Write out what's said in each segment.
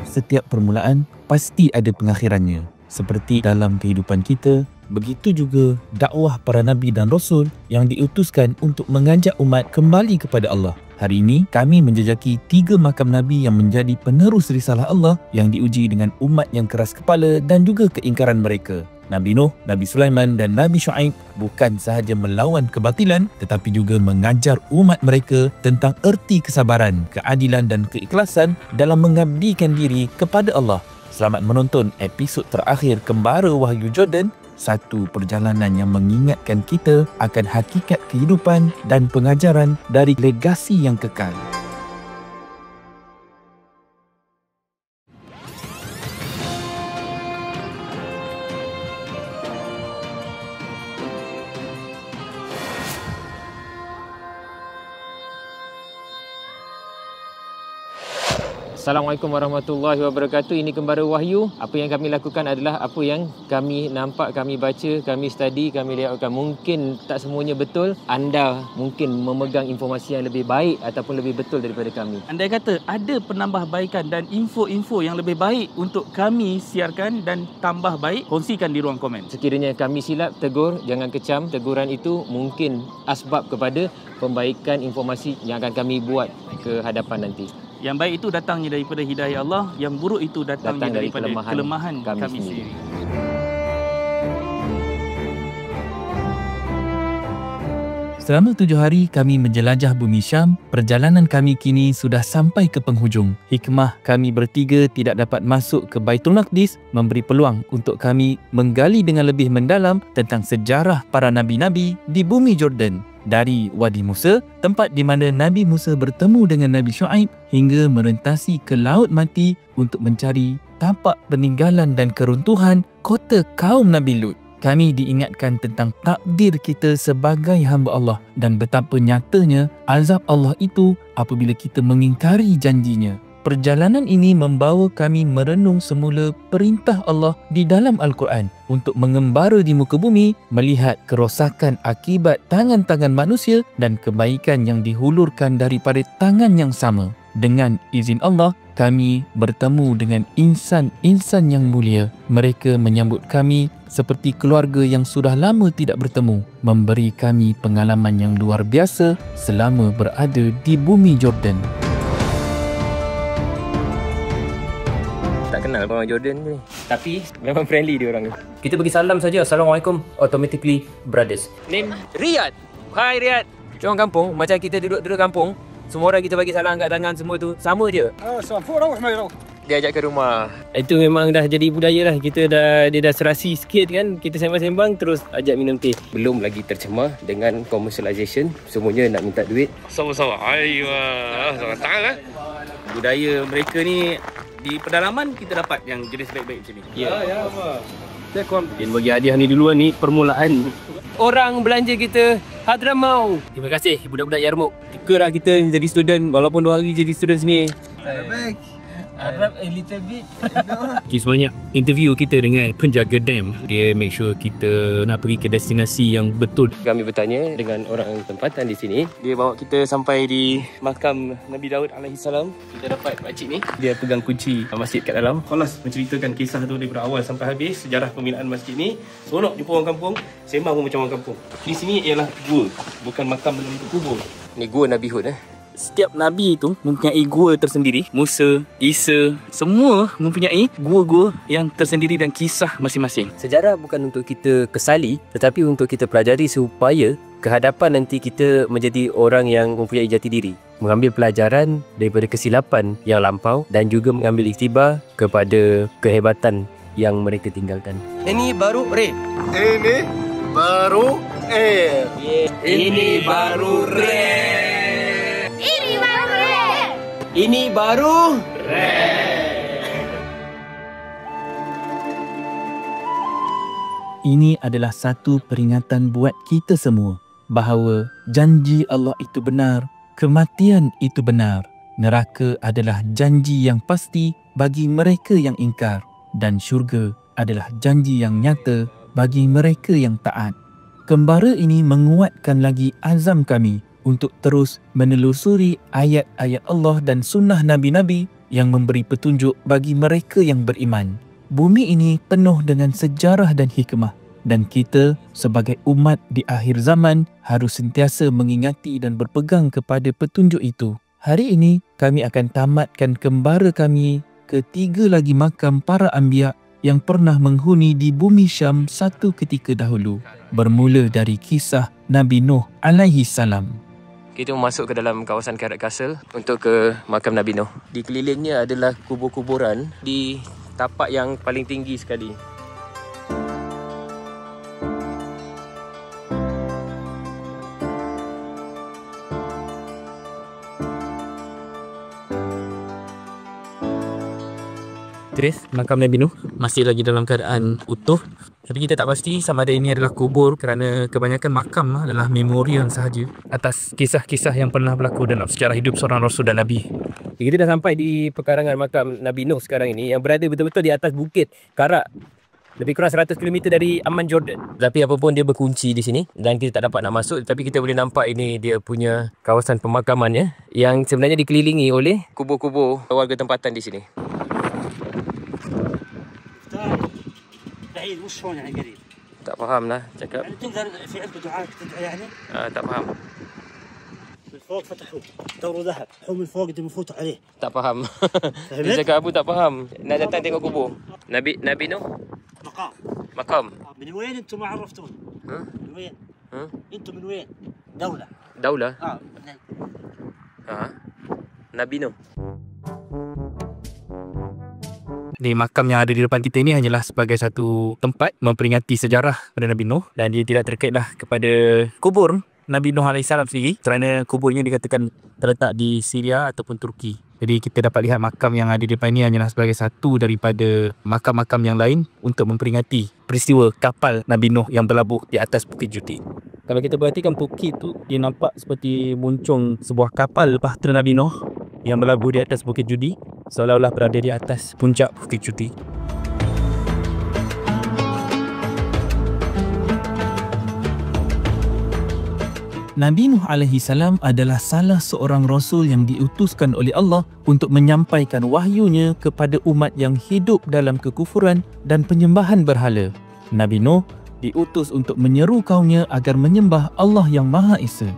Setiap permulaan pasti ada pengakhirannya. Seperti dalam kehidupan kita, begitu juga dakwah para nabi dan rasul yang diutuskan untuk mengajak umat kembali kepada Allah. Hari ini kami menjejaki 3 makam nabi yang menjadi penerus risalah Allah yang diuji dengan umat yang keras kepala dan juga keingkaran mereka. Nabi Nuh, Nabi Sulaiman dan Nabi Shu'aib bukan sahaja melawan kebatilan tetapi juga mengajar umat mereka tentang erti kesabaran, keadilan dan keikhlasan dalam mengabdikan diri kepada Allah. Selamat menonton episod terakhir Kembara Wahyu Jordan, satu perjalanan yang mengingatkan kita akan hakikat kehidupan dan pengajaran dari legasi yang kekal. Assalamualaikum warahmatullahi wabarakatuh. Ini Kembara Wahyu. Apa yang kami lakukan adalah apa yang kami nampak, kami baca, kami study, kami lihatkan. Mungkin tak semuanya betul. Anda mungkin memegang informasi yang lebih baik ataupun lebih betul daripada kami. Andai kata ada penambahbaikan dan info-info yang lebih baik untuk kami siarkan dan tambah baik, kongsikan di ruang komen. Sekiranya kami silap, tegur, jangan kecam. Teguran itu mungkin asbab kepada pembaikan informasi yang akan kami buat ke hadapan nanti. Yang baik itu datangnya daripada hidayah Allah, yang buruk itu datangnya daripada kelemahan kami sendiri. Selama 7 hari kami menjelajah bumi Syam, perjalanan kami kini sudah sampai ke penghujung. Hikmah kami bertiga tidak dapat masuk ke Baitul Maqdis memberi peluang untuk kami menggali dengan lebih mendalam tentang sejarah para nabi-nabi di bumi Jordan. Dari Wadi Musa, tempat di mana Nabi Musa bertemu dengan Nabi Shu'aib, hingga merentasi ke Laut Mati untuk mencari tapak peninggalan dan keruntuhan kota kaum Nabi Lut. Kami diingatkan tentang takdir kita sebagai hamba Allah dan betapa nyatanya azab Allah itu apabila kita mengingkari janjinya. Perjalanan ini membawa kami merenung semula perintah Allah di dalam Al-Quran untuk mengembara di muka bumi, melihat kerosakan akibat tangan-tangan manusia dan kebaikan yang dihulurkan daripada tangan yang sama. Dengan izin Allah, kami bertemu dengan insan-insan yang mulia. Mereka menyambut kami seperti keluarga yang sudah lama tidak bertemu, memberi kami pengalaman yang luar biasa selama berada di bumi Jordan. Tak kenal orang Jordan ni, tapi memang friendly dia orang ni. Kita bagi salam saja, Assalamualaikum, automatically brothers. Name Riyad. Hai Riyad. Orang kampung, macam kita duduk kampung, semua orang kita bagi salam angkat tangan semua tu sama je. Dia ajak ke rumah. Itu memang dah jadi budaya lah. Dia dah serasi sikit kan. Kita sembang-sembang terus ajak minum teh. Belum lagi tercemar dengan commercialization. Semuanya nak minta duit. Sama-sama. Ayuh, tangan lah. Budaya mereka ni di pedalaman kita dapat yang jenis baik-baik macam ni. Ya. Dia bagi hadiah ni duluan ni permulaan. Orang belanja kita Hadramaut. Terima kasih budak-budak Yarmouk. Sukalah kita jadi student walaupun 2 hari jadi student sini. Baik. Harap a little bit. Okay, sebanyak interview kita dengan penjaga dam. Dia make sure kita nak pergi ke destinasi yang betul. Kami bertanya dengan orang tempatan di sini. Dia bawa kita sampai di makam Nabi Daud alaihissalam. Kita dapat pakcik ni. Dia pegang kunci masjid kat dalam. Kelas menceritakan kisah tu daripada awal sampai habis. Sejarah pembinaan masjid ni. Seronok jumpa orang kampung. Sembang pun macam orang kampung. Di sini ialah gua, bukan makam dalam bentuk kubur. Ni gua Nabi Hud Setiap Nabi itu mempunyai gua tersendiri. Musa, Isa, semua mempunyai gua-gua yang tersendiri dan kisah masing-masing. Sejarah bukan untuk kita kesali, tetapi untuk kita pelajari supaya kehadapan nanti kita menjadi orang yang mempunyai jati diri, mengambil pelajaran daripada kesilapan yang lampau dan juga mengambil iktibar kepada kehebatan yang mereka tinggalkan. Ini baru Ray. Ini baru Air. Ini baru Ray. Ini baru Ini adalah satu peringatan buat kita semua bahawa janji Allah itu benar, kematian itu benar, neraka adalah janji yang pasti bagi mereka yang ingkar dan syurga adalah janji yang nyata bagi mereka yang taat. Kembara ini menguatkan lagi azam kami untuk terus menelusuri ayat-ayat Allah dan sunnah Nabi-Nabi yang memberi petunjuk bagi mereka yang beriman. Bumi ini penuh dengan sejarah dan hikmah, dan kita sebagai umat di akhir zaman harus sentiasa mengingati dan berpegang kepada petunjuk itu. Hari ini kami akan tamatkan kembara kami ketiga lagi makam para anbiya yang pernah menghuni di bumi Syam satu ketika dahulu, bermula dari kisah Nabi Nuh alaihi salam. Kita masuk ke dalam kawasan Carrot Castle untuk ke makam Nabi Nuh. Di kelilingnya adalah kubur-kuburan di tapak yang paling tinggi sekali. Terus makam Nabi Nuh masih lagi dalam keadaan utuh. Tapi kita tak pasti sama ada ini adalah kubur kerana kebanyakan makam adalah memorial sahaja atas kisah-kisah yang pernah berlaku dalam sejarah hidup seorang Rasul dan Nabi. Kita dah sampai di pekarangan makam Nabi Nuh sekarang ini yang berada betul-betul di atas bukit Karak. Lebih kurang 100 km dari Amman, Jordan. Tapi apa pun dia berkunci di sini dan kita tak dapat nak masuk. Tapi kita boleh nampak ini dia punya kawasan pemakamannya yang sebenarnya dikelilingi oleh kubur-kubur warga tempatan di sini. Tak faham lah cakap. Tak faham. Tak faham. Dia cakap apa tak faham. Nak datang tengok kubur Nabi Nuh. مقام. من وين انتم ما عرفتون؟ من وين؟ انتم من وين؟ دولة Nabi Nuh. Di makam yang ada di depan kita ini hanyalah sebagai satu tempat memperingati sejarah pada Nabi Nuh, dan dia tidak terkaitlah kepada kubur Nabi Nuh AS sendiri kerana kuburnya dikatakan terletak di Syria ataupun Turki. Jadi kita dapat lihat makam yang ada di depan ini hanyalah sebagai satu daripada makam-makam yang lain untuk memperingati peristiwa kapal Nabi Nuh yang berlabuh di atas Bukit Judi. Kalau kita perhatikan bukit tu, dia nampak seperti muncung sebuah kapal bahtera Nabi Nuh yang berlabuh di atas Bukit Judi, seolah-olah berada di atas puncak Bukit Judi. Nabi Nuh alaihi salam adalah salah seorang rasul yang diutuskan oleh Allah untuk menyampaikan wahyunya kepada umat yang hidup dalam kekufuran dan penyembahan berhala. Nabi Nuh diutus untuk menyeru kaumnya agar menyembah Allah yang Maha Esa.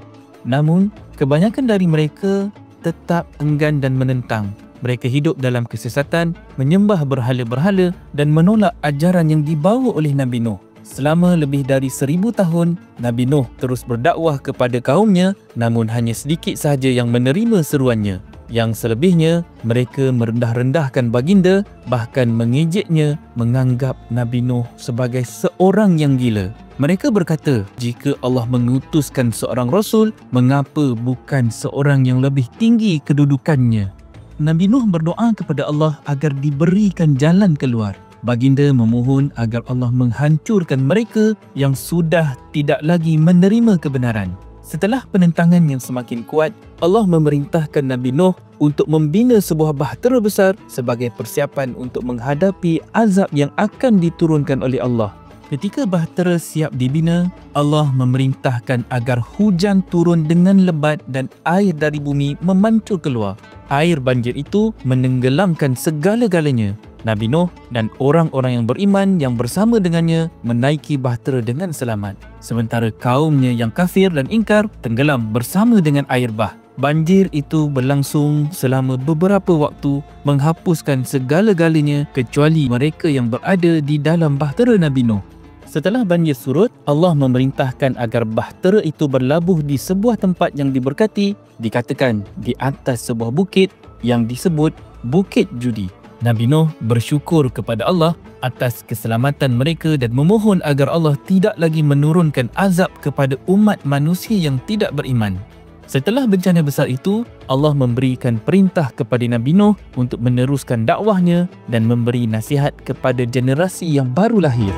Namun, kebanyakan dari mereka tetap enggan dan menentang. Mereka hidup dalam kesesatan, menyembah berhala-berhala dan menolak ajaran yang dibawa oleh Nabi Nuh. Selama lebih dari 1000 tahun, Nabi Nuh terus berdakwah kepada kaumnya, namun hanya sedikit sahaja yang menerima seruannya. Yang selebihnya, mereka merendah-rendahkan baginda, bahkan mengejeknya, menganggap Nabi Nuh sebagai seorang yang gila. Mereka berkata, jika Allah mengutuskan seorang rasul, mengapa bukan seorang yang lebih tinggi kedudukannya? Nabi Nuh berdoa kepada Allah agar diberikan jalan keluar. Baginda memohon agar Allah menghancurkan mereka yang sudah tidak lagi menerima kebenaran. Setelah penentangan yang semakin kuat, Allah memerintahkan Nabi Nuh untuk membina sebuah bahtera besar sebagai persiapan untuk menghadapi azab yang akan diturunkan oleh Allah. Ketika bahtera siap dibina, Allah memerintahkan agar hujan turun dengan lebat dan air dari bumi memancur keluar. Air banjir itu menenggelamkan segala-galanya. Nabi Nuh dan orang-orang yang beriman yang bersama dengannya menaiki bahtera dengan selamat. Sementara kaumnya yang kafir dan ingkar tenggelam bersama dengan air bah. Banjir itu berlangsung selama beberapa waktu, menghapuskan segala-galanya kecuali mereka yang berada di dalam bahtera Nabi Nuh. Setelah banjir surut, Allah memerintahkan agar bahtera itu berlabuh di sebuah tempat yang diberkati, dikatakan di atas sebuah bukit yang disebut Bukit Judi. Nabi Nuh bersyukur kepada Allah atas keselamatan mereka dan memohon agar Allah tidak lagi menurunkan azab kepada umat manusia yang tidak beriman. Setelah bencana besar itu, Allah memberikan perintah kepada Nabi Nuh untuk meneruskan dakwahnya dan memberi nasihat kepada generasi yang baru lahir.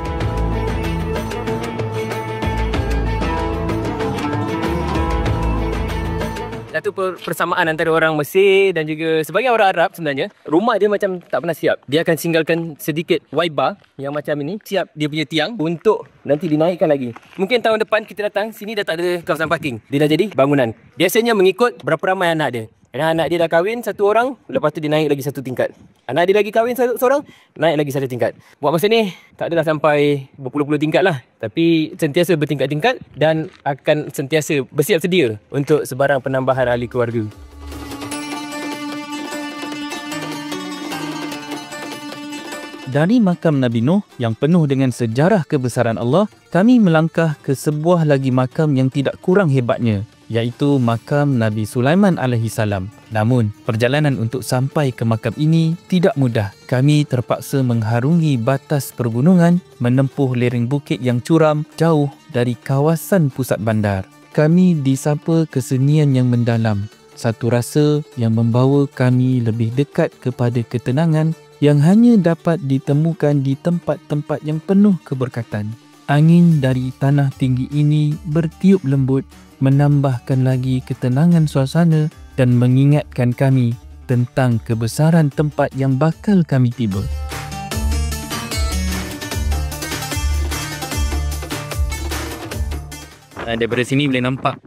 Satu persamaan antara orang Mesir dan juga sebagai orang Arab sebenarnya, rumah dia macam tak pernah siap. Dia akan tinggalkan sedikit Y-bar yang macam ini, siap dia punya tiang untuk nanti dinaikkan lagi. Mungkin tahun depan kita datang, sini dah tak ada kawasan parking. Dia dah jadi bangunan. Biasanya mengikut berapa ramai anak dia. Dan anak dia dah kahwin satu orang, lepas tu dia naik lagi satu tingkat. Anak dia lagi kahwin seorang, naik lagi satu tingkat. Buat masa ni, tak adalah sampai berpuluh-puluh tingkat lah. Tapi sentiasa bertingkat-tingkat dan akan sentiasa bersiap sedia untuk sebarang penambahan ahli keluarga. Dari makam Nabi Nuh yang penuh dengan sejarah kebesaran Allah, kami melangkah ke sebuah lagi makam yang tidak kurang hebatnya, iaitu makam Nabi Sulaiman alaihi salam. Namun, perjalanan untuk sampai ke makam ini tidak mudah. Kami terpaksa mengharungi batas pergunungan, menempuh lereng bukit yang curam jauh dari kawasan pusat bandar. Kami disapa kesenian yang mendalam, satu rasa yang membawa kami lebih dekat kepada ketenangan yang hanya dapat ditemukan di tempat-tempat yang penuh keberkatan. Angin dari tanah tinggi ini bertiup lembut, menambahkan lagi ketenangan suasana dan mengingatkan kami tentang kebesaran tempat yang bakal kami tiba. Daripada sini boleh nampak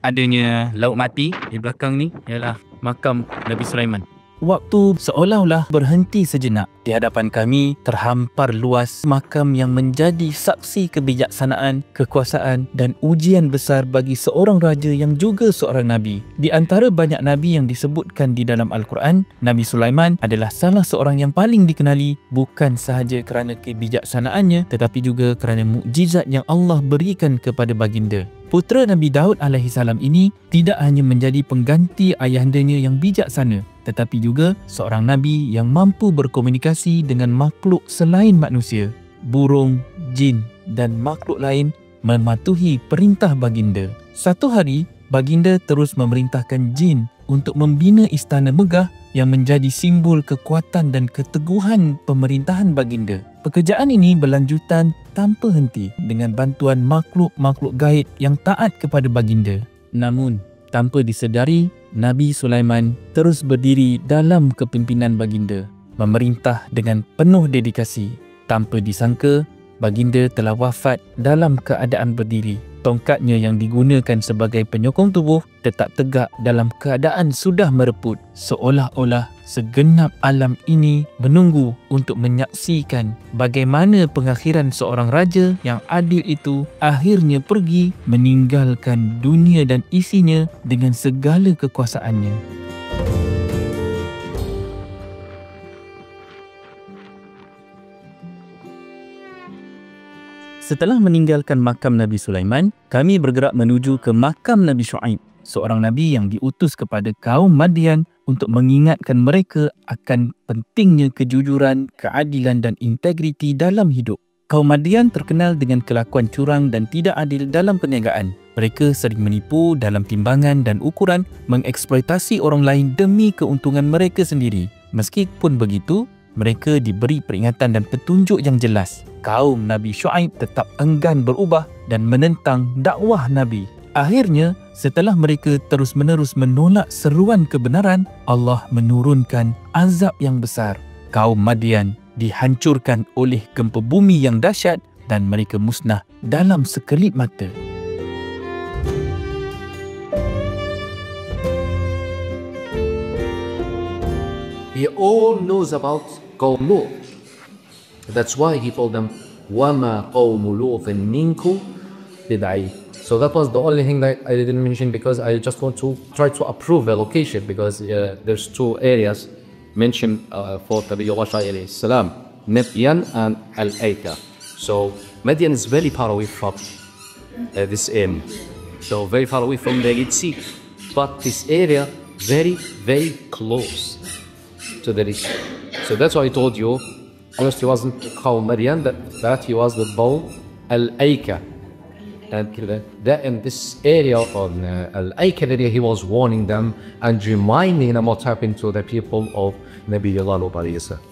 adanya laut mati di belakang ni ialah makam Nabi Sulaiman. Waktu seolah-olah berhenti sejenak. Di hadapan kami terhampar luas makam yang menjadi saksi kebijaksanaan, kekuasaan dan ujian besar bagi seorang raja yang juga seorang nabi. Di antara banyak nabi yang disebutkan di dalam Al-Quran, Nabi Sulaiman adalah salah seorang yang paling dikenali bukan sahaja kerana kebijaksanaannya tetapi juga kerana mukjizat yang Allah berikan kepada baginda. Putera Nabi Daud alaihissalam ini tidak hanya menjadi pengganti ayahandanya yang bijaksana, tetapi juga seorang nabi yang mampu berkomunikasi dengan makhluk selain manusia. Burung, jin dan makhluk lain mematuhi perintah baginda. Satu hari, baginda terus memerintahkan jin untuk membina istana megah yang menjadi simbol kekuatan dan keteguhan pemerintahan baginda. Pekerjaan ini berlanjutan tanpa henti dengan bantuan makhluk-makhluk gaib yang taat kepada baginda. Namun, tanpa disedari, Nabi Sulaiman terus berdiri dalam kepimpinan baginda, memerintah dengan penuh dedikasi. Tanpa disangka, baginda telah wafat dalam keadaan berdiri. Tongkatnya yang digunakan sebagai penyokong tubuh tetap tegak dalam keadaan sudah mereput, seolah-olah segenap alam ini menunggu untuk menyaksikan bagaimana pengakhiran seorang raja yang adil itu akhirnya pergi meninggalkan dunia dan isinya dengan segala kekuasaannya. Setelah meninggalkan makam Nabi Sulaiman, kami bergerak menuju ke makam Nabi Shu'aib, seorang nabi yang diutus kepada kaum Madian untuk mengingatkan mereka akan pentingnya kejujuran, keadilan dan integriti dalam hidup. Kaum Madian terkenal dengan kelakuan curang dan tidak adil dalam perniagaan. Mereka sering menipu dalam timbangan dan ukuran, mengeksploitasi orang lain demi keuntungan mereka sendiri. Meskipun begitu, mereka diberi peringatan dan petunjuk yang jelas. Kaum Nabi Shu'aib tetap enggan berubah dan menentang dakwah Nabi. Akhirnya, setelah mereka terus-menerus menolak seruan kebenaran, Allah menurunkan azab yang besar. Kaum Madian dihancurkan oleh gempa bumi yang dahsyat dan mereka musnah dalam sekelip mata. He all knows about Qawm Lut. That's why he told them, وَمَا قَوْمُ لُوطٍ مِنْكُمْ بِبَعِيدٍ. So that was the only thing that I didn't mention because I just want to try to approve the location because there's two areas mentioned for Nabiullah alayhi salam, Madian and Al-Aika. So Madian is very far away from this area. So very far away from the Red Sea. But this area very, very close to the Red Sea. So that's why I told you, first he wasn't called Madian, that he was the Bawl Al-Aika. And that in this area on Al-Aika area, he was warning them and reminding them what happened to the people of Nabiullah Lut alayhi salam.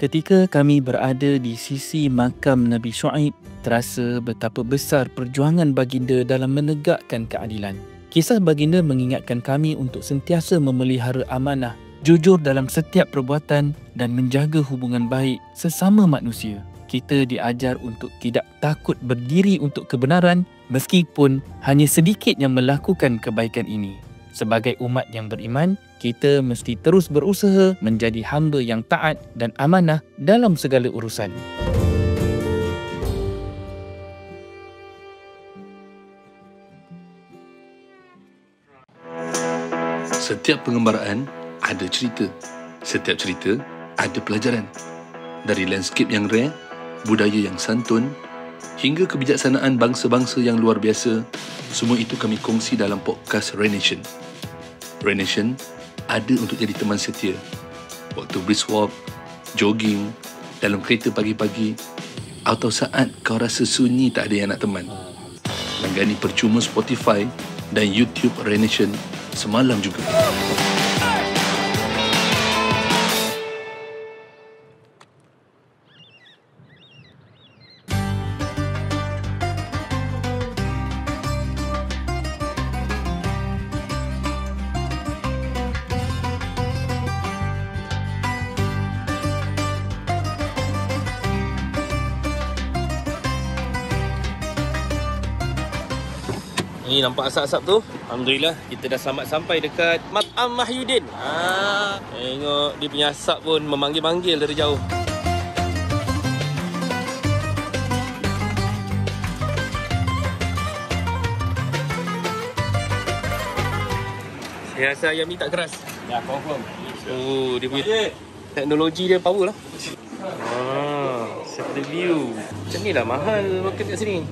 Ketika kami berada di sisi makam Nabi Shu'aib, terasa betapa besar perjuangan baginda dalam menegakkan keadilan. Kisah baginda mengingatkan kami untuk sentiasa memelihara amanah, jujur dalam setiap perbuatan dan menjaga hubungan baik sesama manusia. Kita diajar untuk tidak takut berdiri untuk kebenaran meskipun hanya sedikit yang melakukan kebaikan ini. Sebagai umat yang beriman, kita mesti terus berusaha menjadi hamba yang taat dan amanah dalam segala urusan. Setiap pengembaraan ada cerita. Setiap cerita ada pelajaran. Dari landscape yang rare, budaya yang santun, hingga kebijaksanaan bangsa-bangsa yang luar biasa, semua itu kami kongsi dalam podcast Renation. Renation ada untuk jadi teman setia. Waktu brisk walk, jogging, dalam kereta pagi-pagi, atau saat kau rasa sunyi tak ada yang nak teman. Langgani percuma Spotify dan YouTube Renation semalam juga. Ni nampak asap-asap tu. Alhamdulillah kita dah selamat sampai dekat Mat'am Mahyudin. Tengok dia punya asap pun memanggil-manggil dari jauh. Saya rasa ayam ni tak keras. Ya, confirm. Oh, dia punya teknologi dia power lah. Set the view. Macam ni lah mahal makan kat sini.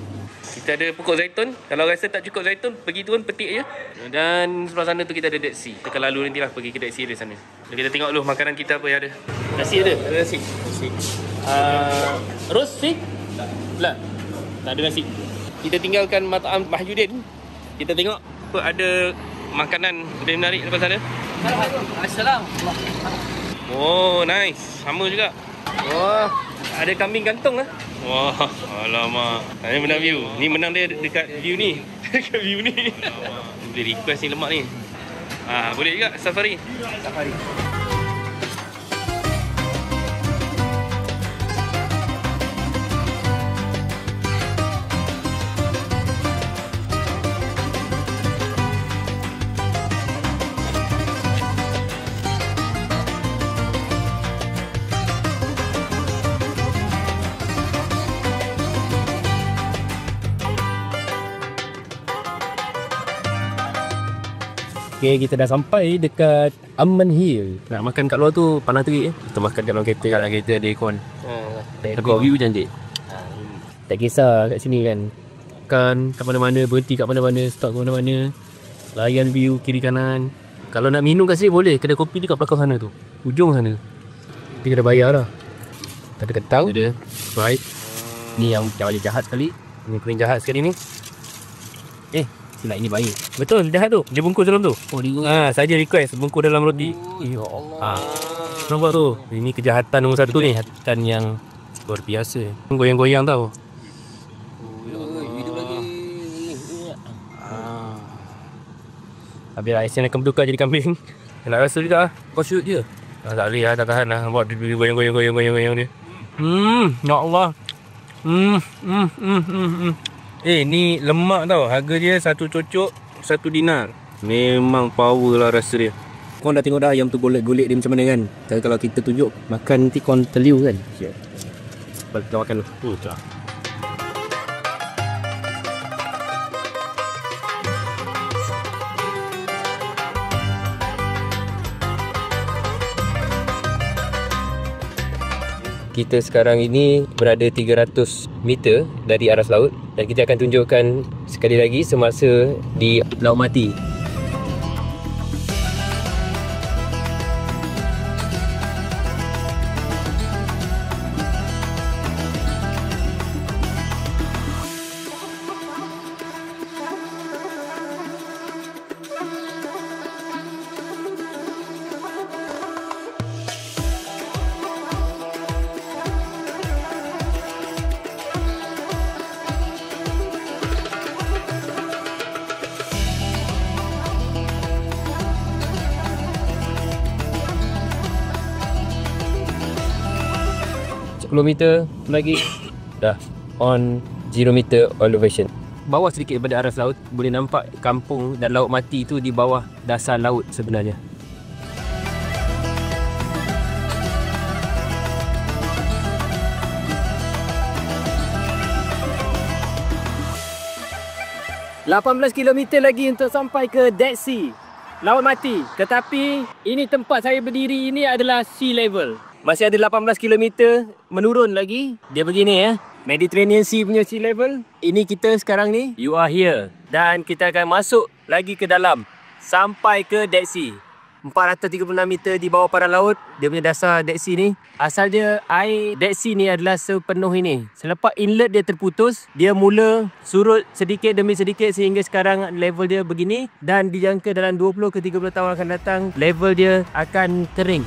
Kita ada pokok zaitun. Kalau rasa tak cukup zaitun, pergi turun petik je. Dan sebelah sana tu kita ada Dead Sea. Kita akan lalu nanti lah pergi ke Dead Sea di sana. Jadi kita tengok dulu makanan kita apa yang ada. Nasi ada? Ada nasi. Roast steak? Tak. Tak ada nasi. Kita tinggalkan Mat'am Mahyudin. Kita tengok apa ada makanan lebih menarik lepas sana. Assalamualaikum. Oh, nice. Sama juga. Wah, ada kambing gantung lah. Wah, alamak. Ini menang view. Ni menang dia dekat view ni. Dekat view ni. Boleh request ni lemak ni. Boleh juga safari. Okay, kita dah sampai dekat Aman Hill. Nak makan kat luar tu panas terik. Kita makan kat dalam kereta. Kat dalam kereta ada aircon. Tapi view cantik. Tak kisah kat sini kan. Makan kat mana-mana, berhenti kat mana-mana, stop kat mana-mana. Layan view kiri kanan. Kalau nak minum kat sini boleh. Kedai kopi dekat belakang sana tu. Ujung sana. Tapi kena bayar lah. Tak ada kentang. Ada. Right. Ni yang paling jahat sekali. Ni paling jahat sekali ni. Silap ini baik. Betul, jahat tu. Dia bungkus dalam tu. Oh, dia saja request bungkus dalam roti. Ya Allah. Nampak tu. Ini kejahatan nombor satu ni. Kejahatan yang luar biasa. Goyang-goyang tau. Habis Aisyah akan bertukar jadi kambing. Nak rasa juga. Kau shoot je. Tak boleh lah, tak tahan lah. Buat dia goyang-goyang dia. Ya Allah. Ni lemak tau. Harga dia satu cocok 1 dinar. Memang power lah rasa dia. Korang dah tengok dah ayam tu golek-golek dia macam mana kan. Tapi kalau kita tunjuk makan nanti korang terliu kan. Balik kita makan dulu. Kita sekarang ini berada 300 meter dari aras laut dan kita akan tunjukkan sekali lagi semasa di Laut Mati. Meter lagi dah on 0 meter elevation. bawah sedikit daripada aras laut, boleh nampak kampung dan laut mati tu di bawah dasar laut sebenarnya. km lagi untuk sampai ke Dead Sea, laut mati. Tetapi ini tempat saya berdiri ini adalah sea level. Masih ada 18 km menurun lagi. Dia begini ya. Mediterranean Sea punya sea level. Ini kita sekarang ni, you are here. Dan kita akan masuk lagi ke dalam sampai ke Dead Sea. 436 meter di bawah parang laut. Dia punya dasar Dead Sea ni. Asal dia air Dead Sea ni adalah sepenuh ini. Selepas inlet dia terputus, dia mula surut sedikit demi sedikit sehingga sekarang level dia begini. Dan dijangka dalam 20 ke 30 tahun akan datang, level dia akan kering.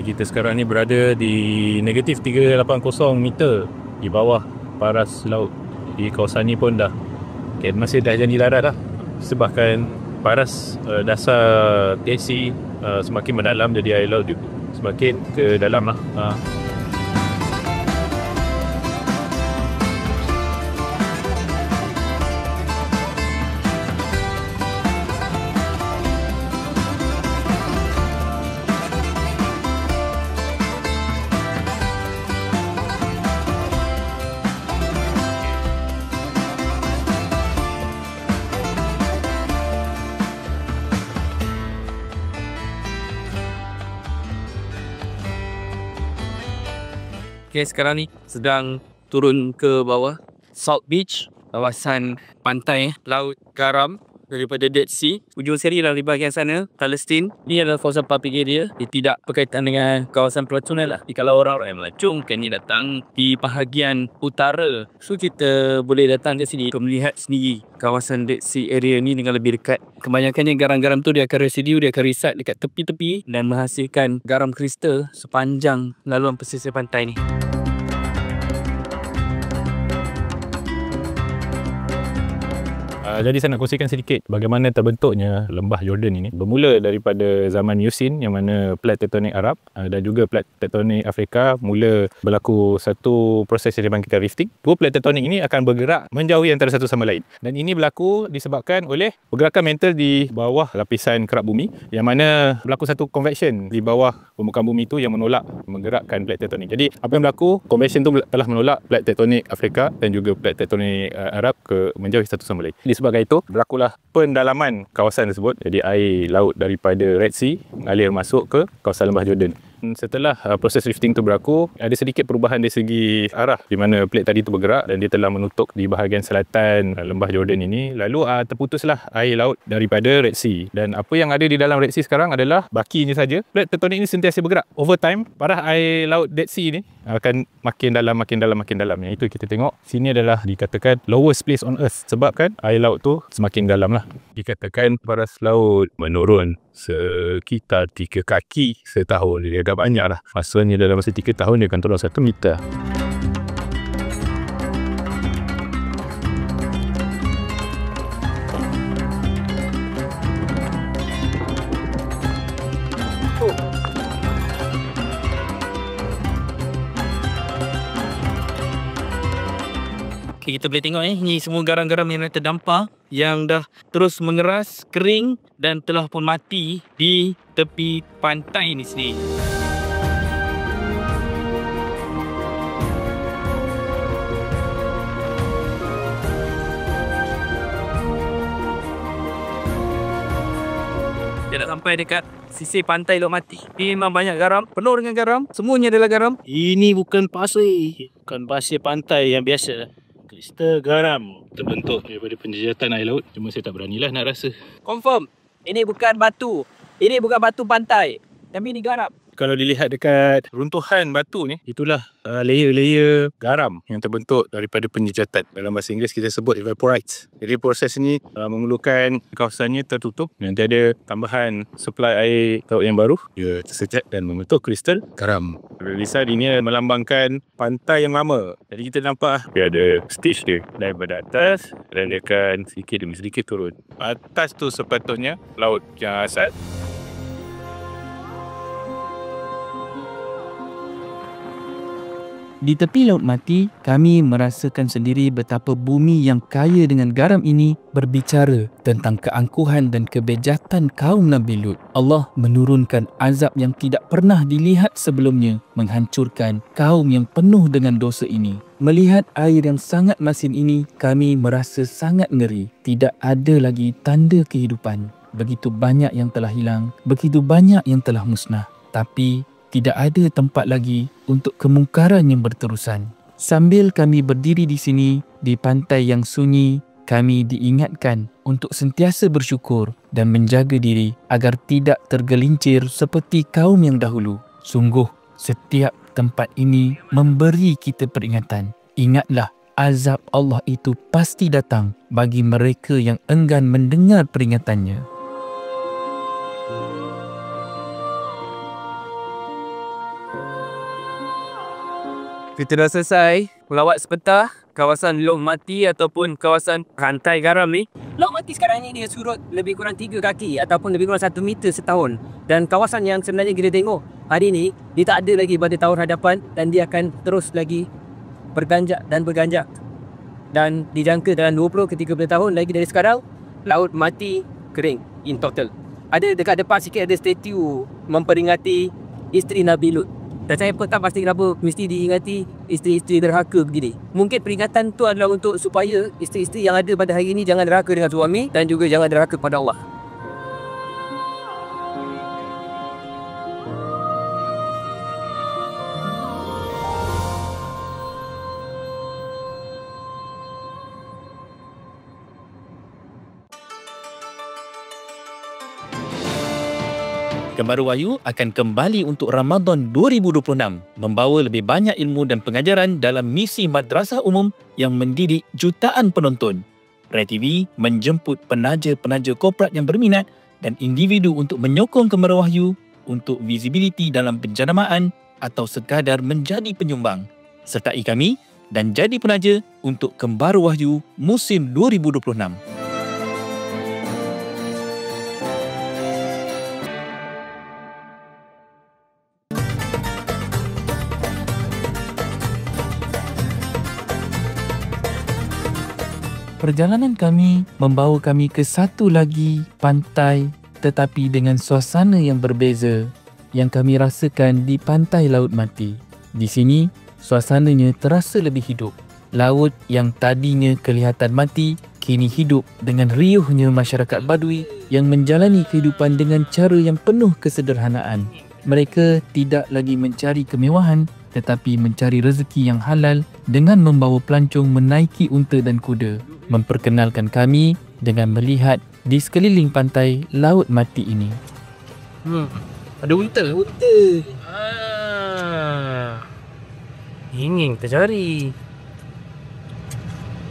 Kita sekarang ni berada di negatif 380 meter di bawah paras laut. Di kawasan ni pun dah masih dah jadi darat dah, sebabkan paras dasar Dead Sea semakin mendalam, jadi air laut semakin ke dalam lah. Okay, sekarang ni sedang turun ke bawah South Beach, kawasan pantai laut garam daripada Dead Sea. Ujung seri lah di bahagian sana, Palestin. Ini adalah kawasan public area. Dia tidak berkaitan dengan kawasan pelacuran lah. Jadi kalau orang-orang yang melancong kan ni datang di bahagian utara, so kita boleh datang ke sini untuk melihat sendiri kawasan Dead Sea area ni dengan lebih dekat. Kebanyakannya garam-garam tu dia akan residu, dia akan reside dekat tepi-tepi dan menghasilkan garam kristal sepanjang laluan pesisir pantai ni. Jadi saya nak kongsikan sedikit bagaimana terbentuknya lembah Jordan ini. Bermula daripada zaman Miocene, yang mana plat tektonik Arab dan juga plat tektonik Afrika mula berlaku satu proses yang dipanggilkan rifting. Dua plat tektonik ini akan bergerak menjauhi antara satu sama lain. Dan ini berlaku disebabkan oleh pergerakan mantle di bawah lapisan kerak bumi, yang mana berlaku satu convection di bawah permukaan bumi itu yang menolak menggerakkan plat tektonik. Jadi apa yang berlaku, convection itu telah menolak plat tektonik Afrika dan juga plat tektonik Arab ke menjauhi satu sama lain. Disebabkan itu berlakulah pendalaman kawasan tersebut. Jadi air laut daripada Red Sea mengalir masuk ke kawasan lembah Jordan. Setelah proses rifting tu berlaku, ada sedikit perubahan dari segi arah di mana plate tadi tu bergerak dan dia telah menutup di bahagian selatan lembah Jordan ini. Lalu terputuslah air laut daripada Red Sea, dan apa yang ada di dalam Red Sea sekarang adalah bakinya saja. Plate tektonik ini sentiasa bergerak. Over time, parah air laut Dead Sea ini akan makin dalam, makin dalam, makin dalam. Yang itu kita tengok sini adalah dikatakan lowest place on earth, sebabkan air laut tu semakin dalam lah. Dikatakan paras laut menurun sekitar 3 kaki setahun. Dia agak banyak lah. Maksudnya dalam masa 3 tahun dia akan turun 1 meter. Okay, kita boleh tengok ni semua garam-garam yang dah terdampar, yang dah terus mengeras, kering dan telah pun mati di tepi pantai ni sendiri. Dia dah sampai dekat sisi pantai Laut Mati. Ini memang banyak garam, penuh dengan garam, semuanya adalah garam. Ini bukan pasir, bukan pasir pantai yang biasa. Kristal garam Terbentuk daripada penjejatan air laut. Cuma saya tak beranilah nak rasa. Confirm, ini bukan batu. Ini bukan batu pantai, tapi ini garam. kalau dilihat dekat runtuhan batu ni, itulah layer-layer garam yang terbentuk daripada penjejatan. Dalam bahasa Inggeris kita sebut evaporites. Jadi proses ni memerlukan kawasannya tertutup, nanti ada tambahan supply air laut yang baru, dia tersejat dan membentuk kristal garam. Lisan ini melambangkan pantai yang lama. Jadi kita nampak dia ada stage dia daripada atas dan dia akan sedikit demi sedikit turun. Atas tu sepatutnya laut yang asal. Di tepi Laut Mati, kami merasakan sendiri betapa bumi yang kaya dengan garam ini berbicara tentang keangkuhan dan kebejatan kaum Nabi Lut. Allah menurunkan azab yang tidak pernah dilihat sebelumnya, menghancurkan kaum yang penuh dengan dosa ini. Melihat air yang sangat masin ini, kami merasa sangat ngeri. Tidak ada lagi tanda kehidupan. Begitu banyak yang telah hilang, begitu banyak yang telah musnah. Tapi tidak ada tempat lagi untuk kemungkaran yang berterusan. Sambil kami berdiri di sini, di pantai yang sunyi, kami diingatkan untuk sentiasa bersyukur dan menjaga diri agar tidak tergelincir seperti kaum yang dahulu. Sungguh, setiap tempat ini memberi kita peringatan. Ingatlah, azab Allah itu pasti datang bagi mereka yang enggan mendengar peringatannya. Kita dah selesai melawat sebentar kawasan Laut Mati ataupun kawasan pantai garam ni. Laut Mati sekarang ni dia surut lebih kurang 3 kaki ataupun lebih kurang 1 meter setahun. Dan kawasan yang sebenarnya kita tengok hari ni, dia tak ada lagi pada tahun hadapan dan dia akan terus lagi berganjak dan berganjak. Dan dijangka dalam 20 ke 30 tahun lagi dari sekarang, Laut Mati kering in total. Ada dekat depan sikit ada statue memperingati isteri Nabi Lut. Dan saya pun tak pasti kenapa mesti diingati isteri-isteri derhaka begini. Mungkin peringatan tu adalah untuk supaya isteri-isteri yang ada pada hari ini jangan derhaka dengan suami dan juga jangan derhaka kepada Allah. Kembaru Wahyu akan kembali untuk Ramadan 2026 membawa lebih banyak ilmu dan pengajaran dalam misi madrasah umum yang mendidik jutaan penonton. Rai TV menjemput penaja-penaja korporat yang berminat dan individu untuk menyokong Kembaru Wahyu untuk visibility dalam penjanamaan atau sekadar menjadi penyumbang. Sertai kami dan jadi penaja untuk Kembaru Wahyu musim 2026. Perjalanan kami membawa kami ke satu lagi pantai tetapi dengan suasana yang berbeza yang kami rasakan di pantai Laut Mati. Di sini, suasananya terasa lebih hidup. Laut yang tadinya kelihatan mati, kini hidup dengan riuhnya masyarakat Badui yang menjalani kehidupan dengan cara yang penuh kesederhanaan. Mereka tidak lagi mencari kemewahan tetapi mencari rezeki yang halal dengan membawa pelancong menaiki unta dan kuda. Memperkenalkan kami dengan melihat di sekeliling pantai Laut Mati ini. Ada unta. Ingin kita cari.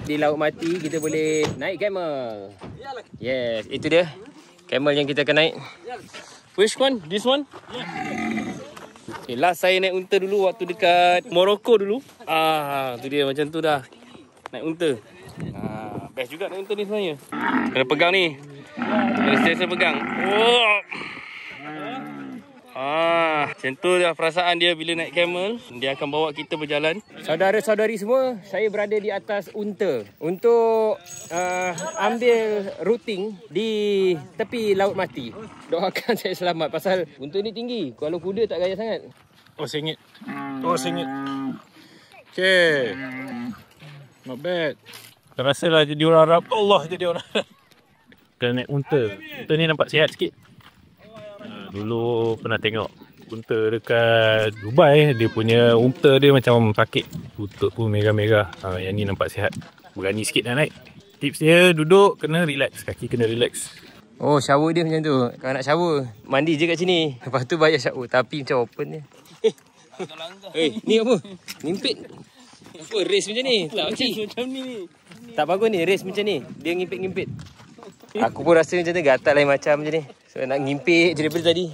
Di Laut Mati kita boleh naik camel. Yes, itu dia camel yang kita akan naik. Which one? This one? Okay, last saya naik unta dulu waktu dekat Morocco dulu. Tu dia macam tu dah. Naik unta. Best juga naik unta ni sebenarnya. Kena pegang ni. Kena sentiasa pegang. Macam tu dah perasaan dia bila naik camel. Dia akan bawa kita berjalan. Saudara-saudari semua, saya berada di atas unta untuk ambil routing di tepi Laut Mati. Doakan saya selamat pasal unta ni tinggi. Kalau kuda tak gaya sangat. RM1. RM1. Okay. Not bad. Terasalah jadi orang Arab. Allah, jadi orang Arab. Kena naik unta. Unta ni nampak sihat sikit. Dulu pernah tengok unta dekat Dubai. Dia punya unta dia macam sakit. Lutut pun merah-merah. Yang ni nampak sihat. Berani sikit nak naik. Tips dia duduk kena relax. Kaki kena relax. Oh, shower dia macam tu. Kalau nak shower, mandi je kat sini. Lepas tu bayar shower. Tapi macam open je. Ni apa? Ngimpit. Apa race macam ni? Tak okey. Macam ni. Tak bagus ni, race macam ni. Dia ngimpit-ngimpit. Aku pun rasa macam tu gatal lain macam macam ni. So nak ngimpit je daripada tadi.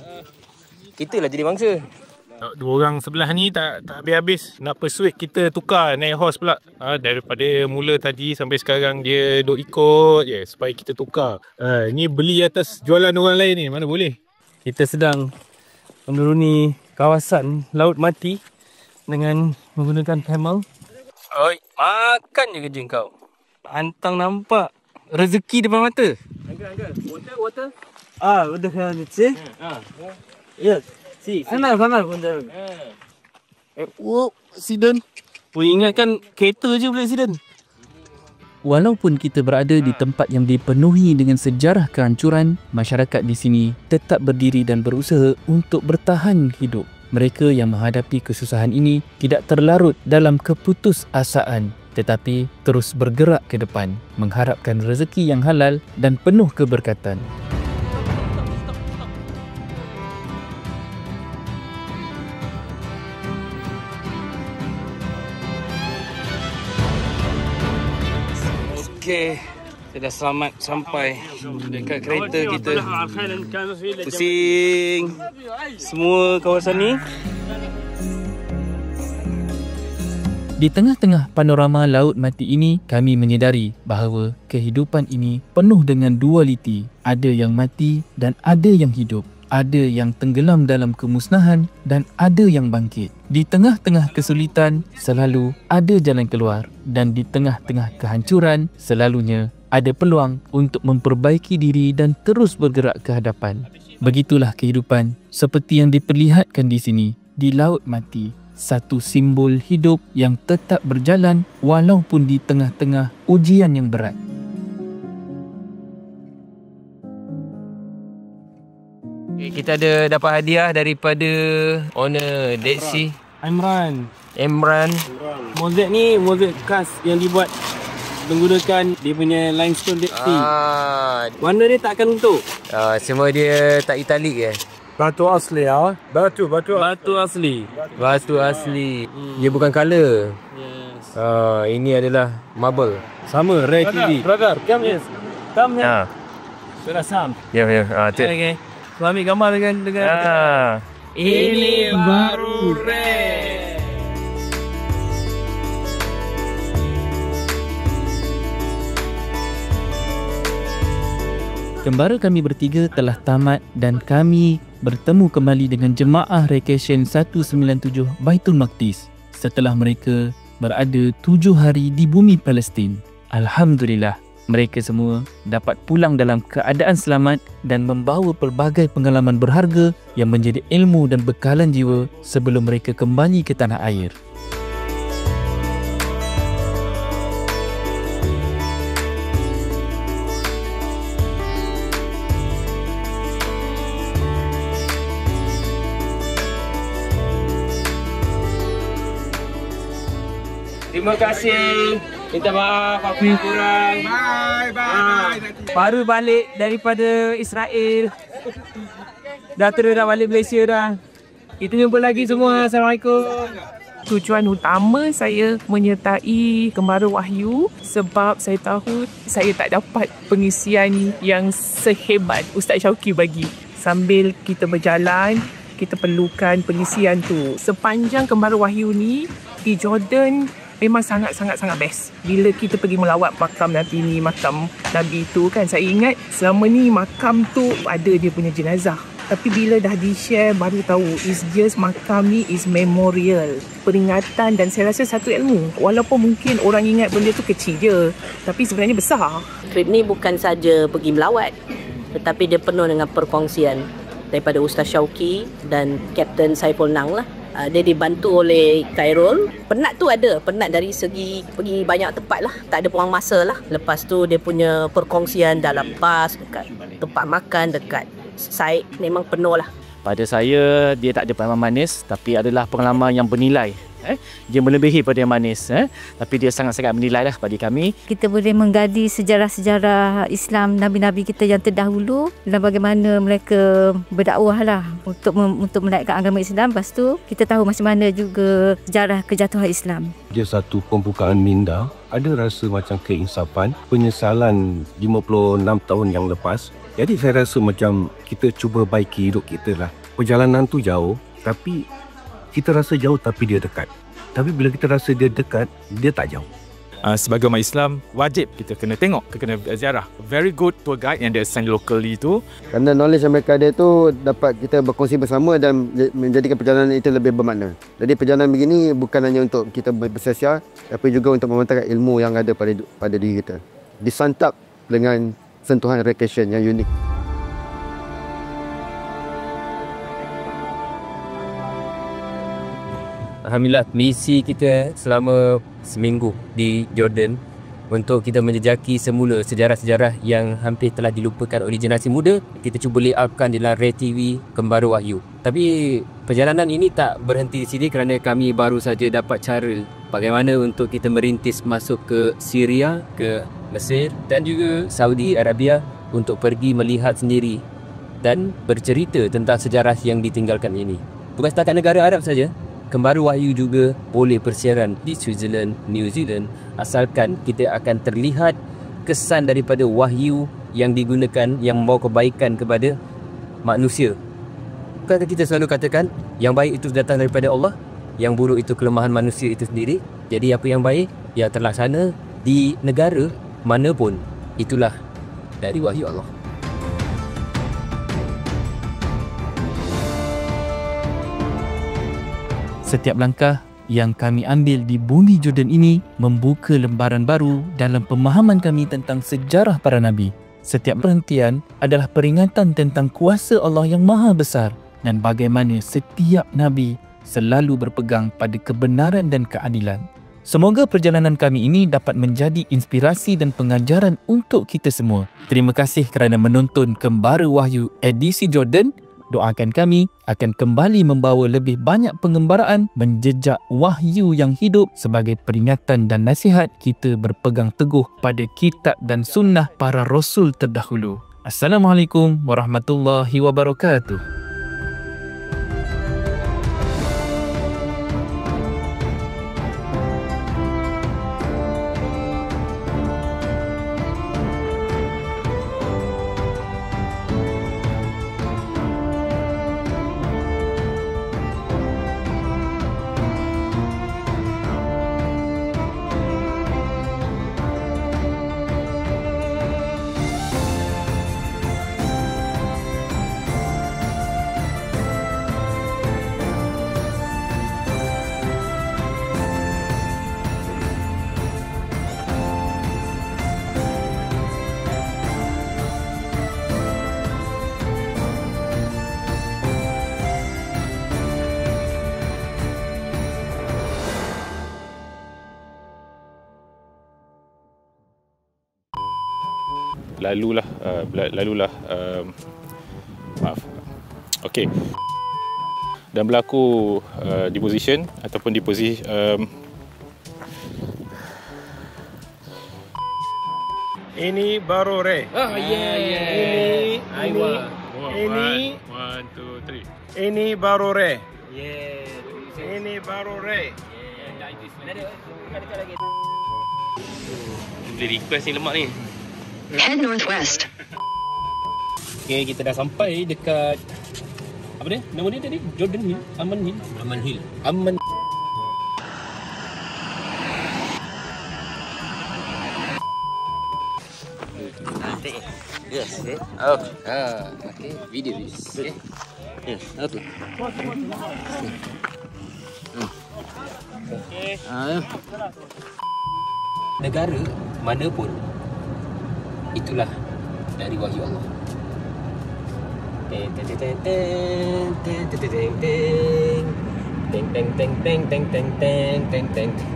Kita lah jadi bangsa. Dua orang sebelah ni tak habis-habis. Nak persuade kita tukar naik horse pula. Daripada mula tadi sampai sekarang dia duk ikut je supaya kita tukar. Ni beli atas jualan orang lain ni. Mana boleh. Kita sedang menuruni kawasan Laut Mati dengan menggunakan camel. Oi, makan je kerja kau. Pantang nampak rezeki depan mata. Uncle, water? udah kan sih? Ya. Sana pun dah. Accident. Pun ingatkan kereta je boleh accident. Walaupun kita berada di tempat yang dipenuhi dengan sejarah kehancuran, masyarakat di sini tetap berdiri dan berusaha untuk bertahan hidup. Mereka yang menghadapi kesusahan ini tidak terlarut dalam keputusasaan, tetapi terus bergerak ke depan, mengharapkan rezeki yang halal dan penuh keberkatan. Okey, sudah selamat sampai dekat kereta kita. Pusing semua kawasan ni. Di tengah-tengah panorama Laut Mati ini, kami menyedari bahawa kehidupan ini penuh dengan dualiti. Ada yang mati dan ada yang hidup. Ada yang tenggelam dalam kemusnahan dan ada yang bangkit. Di tengah-tengah kesulitan, selalu ada jalan keluar. Dan di tengah-tengah kehancuran, selalunya ada peluang untuk memperbaiki diri dan terus bergerak ke hadapan. Begitulah kehidupan seperti yang diperlihatkan di sini, di Laut Mati. Satu simbol hidup yang tetap berjalan walaupun di tengah-tengah ujian yang berat. Kita ada dapat hadiah daripada owner Dead Sea, Imran. Mozaik ni mozaik khas yang dibuat menggunakan dia punya limestone Dead Sea. Warna dia tak akan lentur. Semua dia tak italik ke? Batu asli ya. Batu asli. Batu asli. Dia bukan colour. Yes. Ini adalah marble. Sama Ray TV. Brother, come here. Come here. Sudah sam. Ya. Okay. Kau ambil gambar dengan Ini baru Kembara kami bertiga telah tamat dan kami bertemu kembali dengan jemaah Rekeshen 197 Baitul Maqdis setelah mereka berada 7 hari di bumi Palestin. Alhamdulillah, mereka semua dapat pulang dalam keadaan selamat dan membawa pelbagai pengalaman berharga yang menjadi ilmu dan bekalan jiwa sebelum mereka kembali ke tanah air. Terima kasih. Minta maaf apa yang kurang. Bye. Baru balik daripada Israel. Dah balik Malaysia dah. Kita jumpa lagi semua. Assalamualaikum. Tujuan utama saya menyertai Kembara Wahyu sebab saya tahu saya tak dapat pengisian yang sehebat Ustaz Syauqi bagi. Sambil kita berjalan, kita perlukan pengisian tu. Sepanjang Kembara Wahyu ni di Jordan memang sangat-sangat best. Bila kita pergi melawat makam Nabi ni, makam Nabi tu kan, saya ingat selama ni makam tu ada dia punya jenazah. Tapi bila dah di-share baru tahu it's just makam ni is memorial, peringatan, dan saya rasa satu ilmu. Walaupun mungkin orang ingat benda tu kecil je, tapi sebenarnya besar. Trip ni bukan saja pergi melawat, tetapi dia penuh dengan perkongsian daripada Ustaz Syauqi dan Kapten Saiful Nang lah. Dia dibantu oleh Khairul. Penat tu ada, penat dari segi pergi banyak tempat lah, tak ada peluang masa lah. Lepas tu dia punya perkongsian dalam bas, dekat tempat makan, dekat site, memang penuh lah. Pada saya, dia tak ada pengalaman manis, tapi adalah pengalaman yang bernilai. Dia melebihi pada yang manis. Tapi dia sangat-sangat menilai lah bagi kami. Kita boleh menggali sejarah-sejarah Islam Nabi-Nabi kita yang terdahulu dan bagaimana mereka berdakwah lah untuk menaikkan agama Islam. Lepas tu kita tahu macam mana juga sejarah kejatuhan Islam. Dia satu pembukaan minda. Ada rasa macam keinsafan, penyesalan 56 tahun yang lepas. Jadi saya rasa macam kita cuba baiki hidup kita lah. Perjalanan tu jauh, tapi kita rasa jauh tapi dia dekat. Tapi bila kita rasa dia dekat, dia tak jauh. Sebagai umat Islam, wajib kita kena tengok, kita kena ziarah. Very good tour guide yang dia assign locally tu. Kerana knowledge yang mereka ada tu dapat kita berkongsi bersama dan menjadikan perjalanan itu lebih bermakna. Jadi perjalanan begini bukan hanya untuk kita bersia-sia, tapi juga untuk membentangkan ilmu yang ada pada diri kita. Disantap dengan sentuhan recreation yang unik. Alhamdulillah, misi kita selama seminggu di Jordan untuk kita menjejaki semula sejarah-sejarah yang hampir telah dilupakan oleh generasi muda. Kita cuba layoutkan dalam Ray TV Kembara Wahyu. Tapi perjalanan ini tak berhenti di sini kerana kami baru saja dapat cara bagaimana untuk kita merintis masuk ke Syria, ke Mesir dan juga Saudi Arabia untuk pergi melihat sendiri dan bercerita tentang sejarah yang ditinggalkan ini. Bukan setakat negara Arab saja, Kembara Wahyu juga boleh persiaran di Switzerland, New Zealand, asalkan kita akan terlihat kesan daripada wahyu yang digunakan yang membawa kebaikan kepada manusia. Bukankah kita selalu katakan yang baik itu datang daripada Allah, yang buruk itu kelemahan manusia itu sendiri. Jadi apa yang baik yang terlaksana di negara manapun, itulah dari wahyu Allah. Setiap langkah yang kami ambil di bumi Jordan ini membuka lembaran baru dalam pemahaman kami tentang sejarah para Nabi. Setiap perhentian adalah peringatan tentang kuasa Allah yang maha besar dan bagaimana setiap Nabi selalu berpegang pada kebenaran dan keadilan. Semoga perjalanan kami ini dapat menjadi inspirasi dan pengajaran untuk kita semua. Terima kasih kerana menonton Kembara Wahyu edisi Jordan. Doakan kami akan kembali membawa lebih banyak pengembaraan menjejak wahyu yang hidup sebagai peringatan dan nasihat kita berpegang teguh pada kitab dan sunnah para rasul terdahulu. Assalamualaikum warahmatullahi wabarakatuh. Lalulah maaf. Okey. Dan berlaku di position ataupun di posisi ini baru Ray. Ini 1 2 3. Ini baru Ray. Ini baru Ray. Boleh request ni lemak ni. Head northwest. Okay, kita dah sampai dekat apa dia? Nama dia tadi? Jordan Hill? Aman Hill? Aman Hill. Aman. Yes. Okay. Oh. Okay. Video this. Okay. Yes. Okay. Okay. Negara mana pun itulah dari wahyu Allah. Teng teng teng teng teng teng teng teng teng teng teng teng teng teng teng.